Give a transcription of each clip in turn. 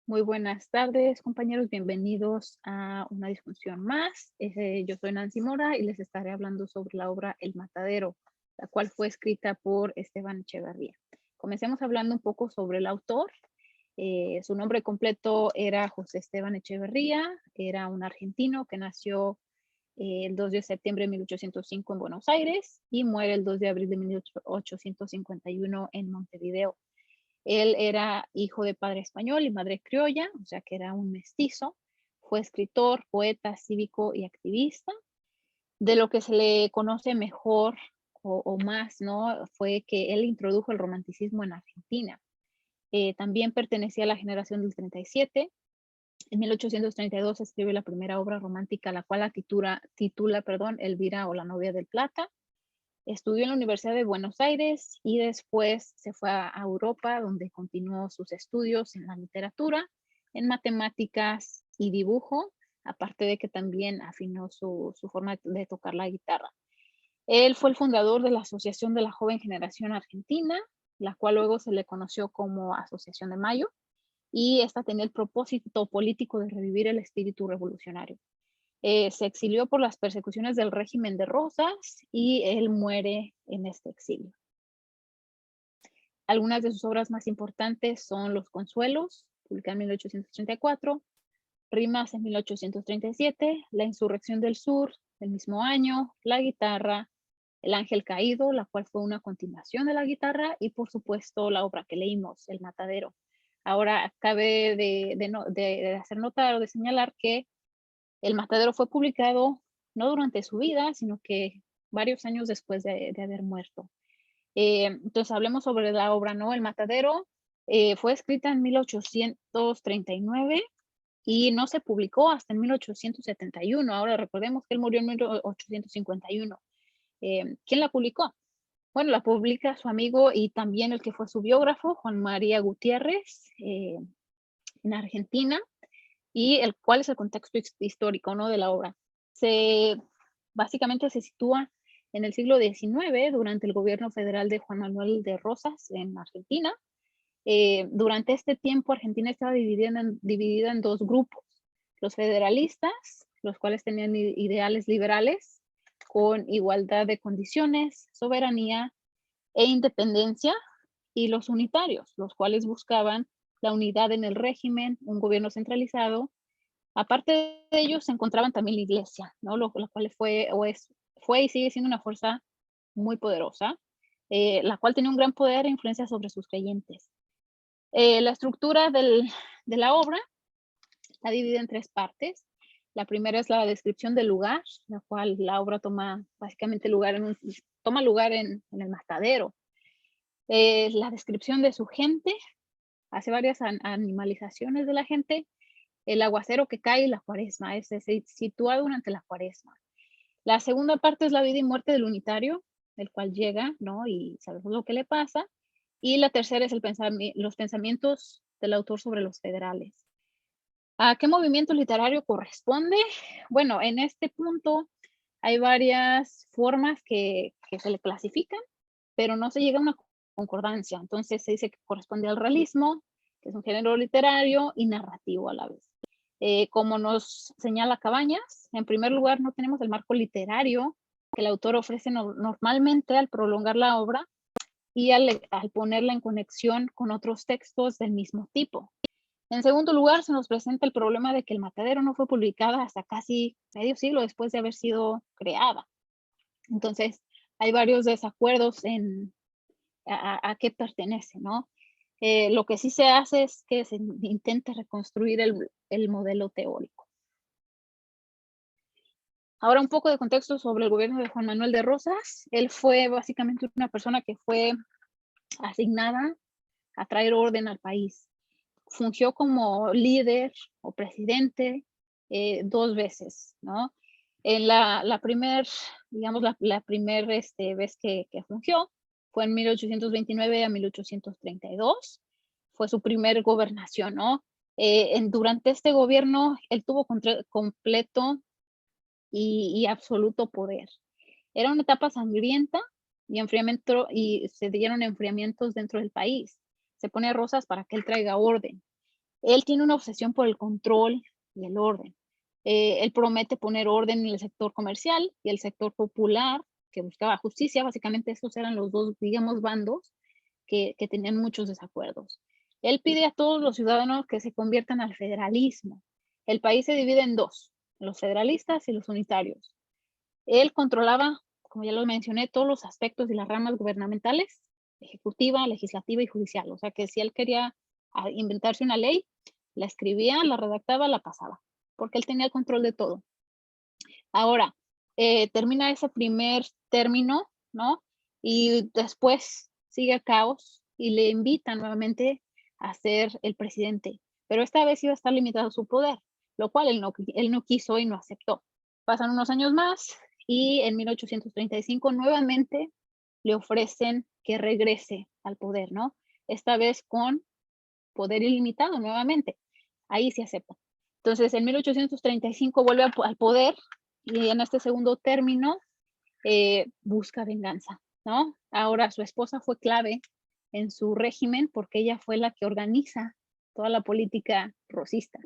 Muy buenas tardes, compañeros. Bienvenidos a una discusión más. Yo soy Nancy Mora y les estaré hablando sobre la obra El Matadero, la cual fue escrita por Esteban Echeverría. Comencemos hablando un poco sobre el autor. Su nombre completo era José Esteban Echeverría. Era un argentino que nació el 2 de septiembre de 1805 en Buenos Aires y muere el 2 de abril de 1851 en Montevideo. Él era hijo de padre español y madre criolla, o sea que era un mestizo. Fue escritor, poeta, cívico y activista. De lo que se le conoce mejor o más, ¿no? Fue que él introdujo el romanticismo en Argentina. También pertenecía a la generación del 37. En 1832 escribe la primera obra romántica, la cual la titula Elvira o la novia del Plata. Estudió en la Universidad de Buenos Aires y después se fue a Europa, donde continuó sus estudios en la literatura, en matemáticas y dibujo, aparte de que también afinó su forma de tocar la guitarra. Él fue el fundador de la Asociación de la Joven Generación Argentina, la cual luego se le conoció como Asociación de Mayo, y esta tenía el propósito político de revivir el espíritu revolucionario. Se exilió por las persecuciones del régimen de Rosas y él muere en este exilio. Algunas de sus obras más importantes son Los Consuelos, publicada en 1834, Rimas en 1837, La Insurrección del Sur, del mismo año, La Guitarra, El Ángel Caído, la cual fue una continuación de La Guitarra, y por supuesto la obra que leímos, El Matadero. Ahora cabe de hacer notar o de señalar que El Matadero fue publicado no durante su vida, sino que varios años después de haber muerto. Entonces, hablemos sobre la obra, ¿no? El Matadero fue escrita en 1839 y no se publicó hasta en 1871. Ahora recordemos que él murió en 1851. ¿Quién la publicó? Bueno, la publica su amigo y también el que fue su biógrafo, Juan María Gutiérrez, en Argentina. Y cuál es el contexto histórico, ¿no? De la obra. Básicamente se sitúa en el siglo XIX, durante el gobierno federal de Juan Manuel de Rosas en Argentina. Durante este tiempo, Argentina estaba dividida en dos grupos: los federalistas, los cuales tenían ideales liberales con igualdad de condiciones, soberanía e independencia, y los unitarios, los cuales buscaban la unidad en el régimen, un gobierno centralizado. Aparte de ellos se encontraban también la iglesia, ¿no? La cual fue y sigue siendo una fuerza muy poderosa, la cual tenía un gran poder e influencia sobre sus creyentes. La estructura de la obra está dividida en tres partes. La primera es la descripción del lugar, la cual la obra toma básicamente toma lugar en el matadero. La descripción de su gente, hace varias animalizaciones de la gente. El aguacero que cae y la cuaresma, se sitúa durante la cuaresma. La segunda parte es la vida y muerte del unitario, el cual llega, ¿no? Y sabemos lo que le pasa. Y la tercera es los pensamientos del autor sobre los federales. ¿A qué movimiento literario corresponde? Bueno, en este punto hay varias formas que se le clasifican, pero no se llega a una concordancia. Entonces se dice que corresponde al realismo, que es un género literario y narrativo a la vez. Como nos señala Cabañas, en primer lugar no tenemos el marco literario que el autor ofrece normalmente al prolongar la obra y al ponerla en conexión con otros textos del mismo tipo. En segundo lugar, se nos presenta el problema de que El Matadero no fue publicada hasta casi medio siglo después de haber sido creada. Entonces, hay varios desacuerdos en a qué pertenece, ¿no? Lo que sí se hace es que se intente reconstruir el modelo teórico. Ahora un poco de contexto sobre el gobierno de Juan Manuel de Rosas. Él fue básicamente una persona que fue asignada a traer orden al país. Fungió como líder o presidente 2 veces, ¿no? En la primer, digamos, la primer vez que fungió fue en 1829 a 1832. Fue su primer gobernación, ¿no? Durante este gobierno, él tuvo completo y absoluto poder. Era una etapa sangrienta y se dieron enfriamientos dentro del país. Se pone a Rosas para que él traiga orden. Él tiene una obsesión por el control y el orden. Él promete poner orden en el sector comercial y el sector popular, que buscaba justicia. Básicamente esos eran los dos, digamos, bandos que tenían muchos desacuerdos. Él pide a todos los ciudadanos que se conviertan al federalismo. El país se divide en dos, los federalistas y los unitarios. Él controlaba, como ya lo mencioné, todos los aspectos de las ramas gubernamentales, ejecutiva, legislativa y judicial. O sea que si él quería inventarse una ley, la escribía, la redactaba, la pasaba, porque él tenía el control de todo. Ahora, termina ese primer término, ¿no? Y después sigue el caos y le invita nuevamente a ser el presidente, pero esta vez iba a estar limitado su poder, lo cual él no quiso y no aceptó. Pasan unos años más y en 1835 nuevamente le ofrecen que regrese al poder, ¿no? Esta vez con poder ilimitado nuevamente. Ahí sí acepta. Entonces, en 1835 vuelve al poder y en este segundo término busca venganza, ¿no? Ahora su esposa fue clave en su régimen porque ella fue la que organiza toda la política rosista.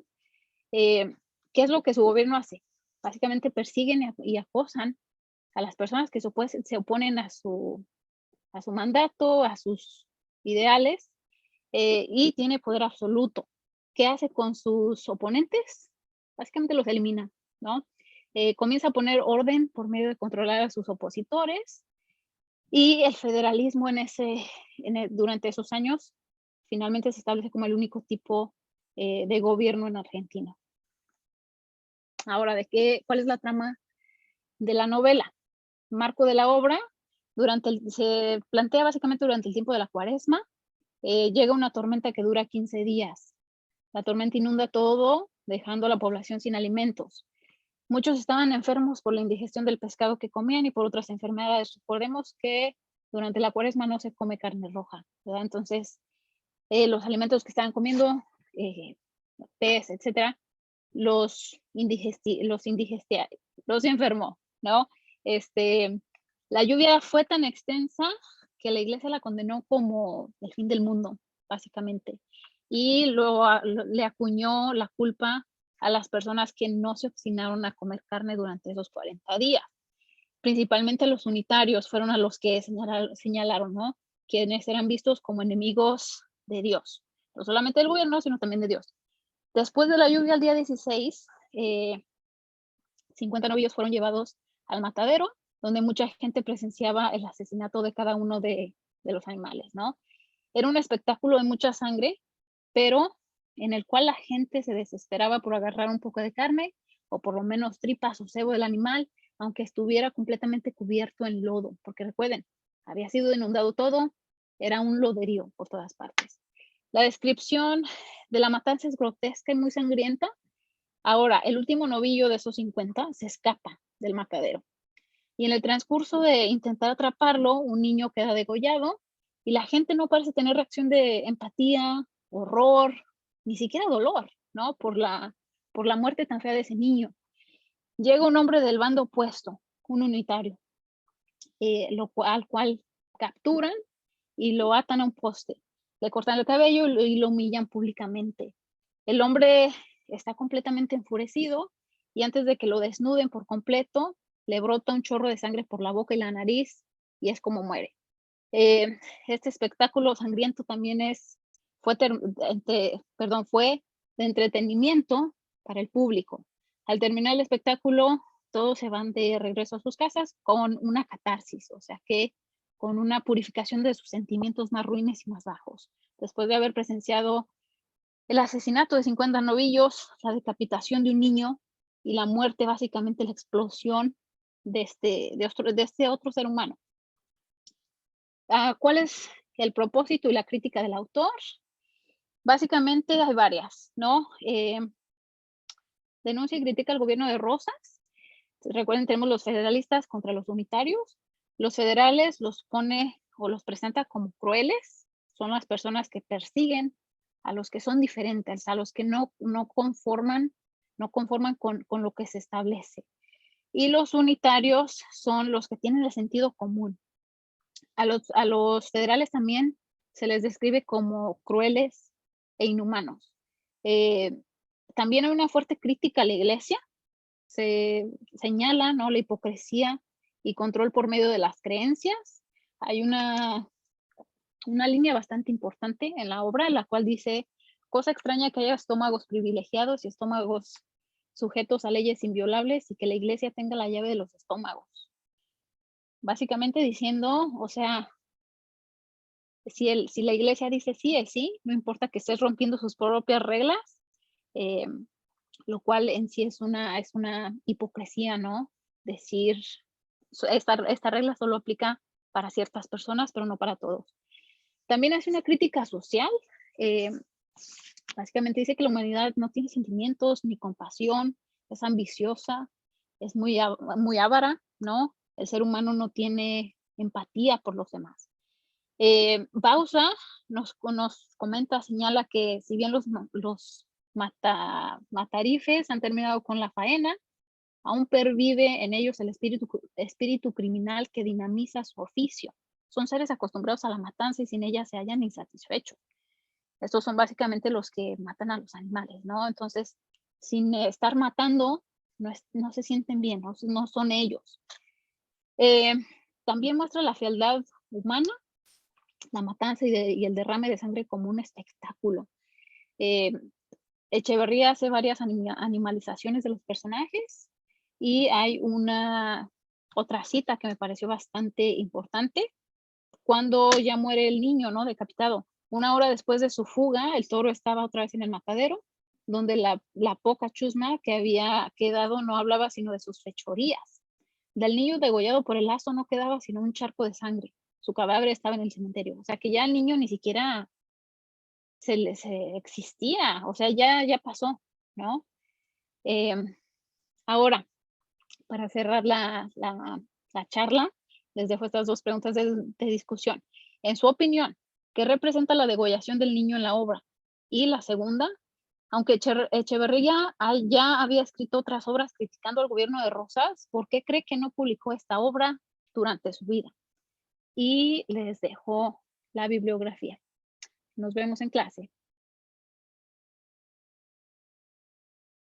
¿Qué es lo que su gobierno hace? Básicamente persiguen y acosan a las personas que se oponen a su mandato, a sus ideales, y tiene poder absoluto. ¿Qué hace con sus oponentes? Básicamente los elimina, ¿no? Comienza a poner orden por medio de controlar a sus opositores y el federalismo durante esos años finalmente se establece como el único tipo de gobierno en Argentina. Ahora, ¿cuál es la trama de la novela? Marco de la obra, se plantea básicamente durante el tiempo de la Cuaresma. Llega una tormenta que dura 15 días. La tormenta inunda todo, dejando a la población sin alimentos. Muchos estaban enfermos por la indigestión del pescado que comían y por otras enfermedades. Recordemos que durante la Cuaresma no se come carne roja, ¿verdad? Entonces, los alimentos que estaban comiendo, pez, etcétera, los enfermó, ¿no? La lluvia fue tan extensa que la iglesia la condenó como el fin del mundo, básicamente, y le acuñó la culpa a las personas que no se obstinaron a comer carne durante esos 40 días. Principalmente los unitarios fueron a los que señalaron, ¿no? Quienes eran vistos como enemigos de Dios, no solamente del gobierno, sino también de Dios. Después de la lluvia, el día 16, 50 novillos fueron llevados al matadero, donde mucha gente presenciaba el asesinato de cada uno de los animales, ¿no? Era un espectáculo de mucha sangre, pero en el cual la gente se desesperaba por agarrar un poco de carne, o por lo menos tripas o cebo del animal, aunque estuviera completamente cubierto en lodo, porque recuerden, había sido inundado todo, era un loderío por todas partes. La descripción de la matanza es grotesca y muy sangrienta. Ahora, el último novillo de esos 50 se escapa del matadero. Y en el transcurso de intentar atraparlo, un niño queda degollado y la gente no parece tener reacción de empatía, horror, ni siquiera dolor, ¿no? Por la muerte tan fea de ese niño. Llega un hombre del bando opuesto, un unitario, al cual capturan y lo atan a un poste. Le cortan el cabello y lo humillan públicamente. El hombre está completamente enfurecido y antes de que lo desnuden por completo, le brota un chorro de sangre por la boca y la nariz y es como muere. Este espectáculo sangriento también fue de entretenimiento para el público. Al terminar el espectáculo, todos se van de regreso a sus casas con una catarsis, o sea que con una purificación de sus sentimientos más ruines y más bajos. Después de haber presenciado el asesinato de 50 novillos, la decapitación de un niño y la muerte, básicamente la explosión de este otro ser humano. ¿Cuál es el propósito y la crítica del autor? Básicamente hay varias, ¿no? Denuncia y critica al gobierno de Rosas. Recuerden, tenemos los federalistas contra los unitarios. Los federales los pone o los presenta como crueles. Son las personas que persiguen a los que son diferentes, a los que no conforman con lo que se establece. Y los unitarios son los que tienen el sentido común. A los federales también se les describe como crueles e inhumanos. También hay una fuerte crítica a la iglesia. Se señala, ¿no?, la hipocresía y control por medio de las creencias. Hay una línea bastante importante en la obra, en la cual dice: cosa extraña que haya estómagos privilegiados y estómagos sujetos a leyes inviolables y que la iglesia tenga la llave de los estómagos. Básicamente diciendo, o sea, si la iglesia dice sí es sí, no importa que estés rompiendo sus propias reglas, eh, lo cual en sí es una hipocresía, ¿no? Decir, esta regla solo aplica para ciertas personas, pero no para todos. También hace una crítica social. eh, Básicamente dice que la humanidad no tiene sentimientos ni compasión, es ambiciosa, es muy avara, ¿no? El ser humano no tiene empatía por los demás. Bausa nos comenta, señala que si bien los matarifes han terminado con la faena, aún pervive en ellos el espíritu criminal que dinamiza su oficio. Son seres acostumbrados a la matanza y sin ella se hallan insatisfechos. Estos son básicamente los que matan a los animales, ¿no? Entonces, sin estar matando, no se sienten bien, no son ellos. También muestra la fealdad humana, la matanza y el derrame de sangre como un espectáculo. Eh, Echeverría hace varias animalizaciones de los personajes y hay otra cita que me pareció bastante importante, cuando ya muere el niño, ¿no?, decapitado. 1 hora después de su fuga, el toro estaba otra vez en el matadero, donde la poca chusma que había quedado no hablaba sino de sus fechorías. Del niño degollado por el lazo no quedaba sino un charco de sangre. Su cadáver estaba en el cementerio. O sea, que ya el niño ni siquiera se existía, o sea, ya pasó, ¿no? Ahora, para cerrar la charla, les dejo estas 2 preguntas de discusión. En su opinión, ¿qué representa la degollación del niño en la obra? Y la segunda, aunque Echeverría ya había escrito otras obras criticando al gobierno de Rosas, ¿por qué cree que no publicó esta obra durante su vida? Y les dejo la bibliografía. Nos vemos en clase.